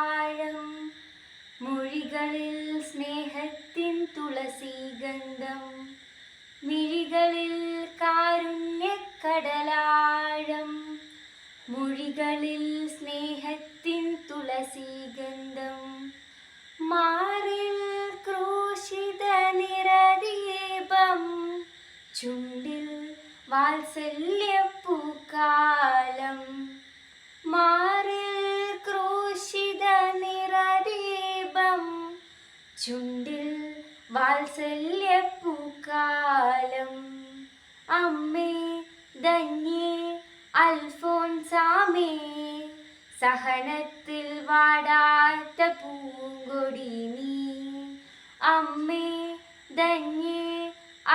കടലാഴം മൊഴികളിൽ സ്നേഹത്തിൻ തുളസീഗന്ധം മിഴികളിൽ കാരുണ്യക്കടലാഴം മൊഴികളിൽ സ്നേഹത്തിൻ തുളസീഗന്ധം മാറിൽ ക്രൂശിത നിറദീപം ചുണ്ടിൽ വാത്സല്യപ്പൂക്കാലം മാറിൽ ക്രൂശിത നിറദീപം ചുണ്ടിൽ വാത്സല്യപ്പൂക്കാലം അമ്മേ ധന്യേ അൽഫോൻസാമേ സഹനത്തിൽ വാടാത്ത പൂങ്കൊടി നീ അമ്മേ ധന്യേ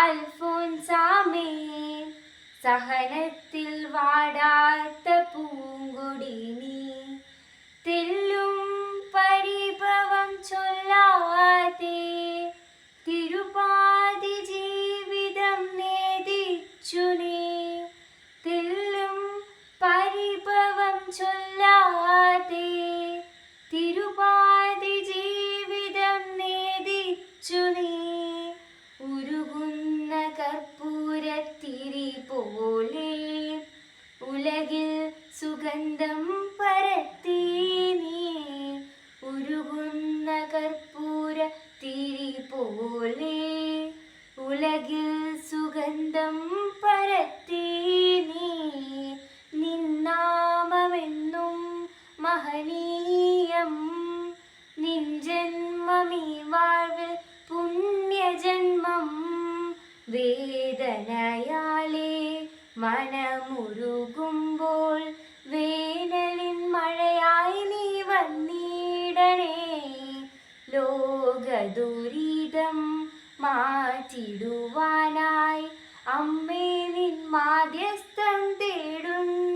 അൽഫോൻസാമേ സഹനത്തിൽ വാടാത്ത പൂങ്കൊടി നീ തെല്ലും പരിഭവം ചൊല്ലാതെ തിരുപാതി ജീവിതം നേദിച്ചു നീ തെല്ലും പരിഭവം ചൊല്ലാതെ തിരുപാതി ജീവിതം നേദിച്ചു നീ ഉരുകുന്ന കർപ്പൂരത്തിരി പോലെ ഉലകിൽ സുഗന്ധം പരത്തി നീ ഉരുകുന്ന കർപ്പൂരത്തിരി പോലെ ഉലകിൽ സുഗന്ധം പരത്തി നീ നിന്നാമമെന്നും മഹനീയം നിൻ ജന്മമീ വാഴ്വിൽ പുണ്യജന്മം വേദനയാലേ മനമുരുകുമ്പോൾ വേനലിൻ മഴയായി നീ വന്നിടണേ ലോകദുരിതം മാറ്റിടുവാനായി അമ്മേ നിൻ മാധ്യസ്ഥം തേടുന്നു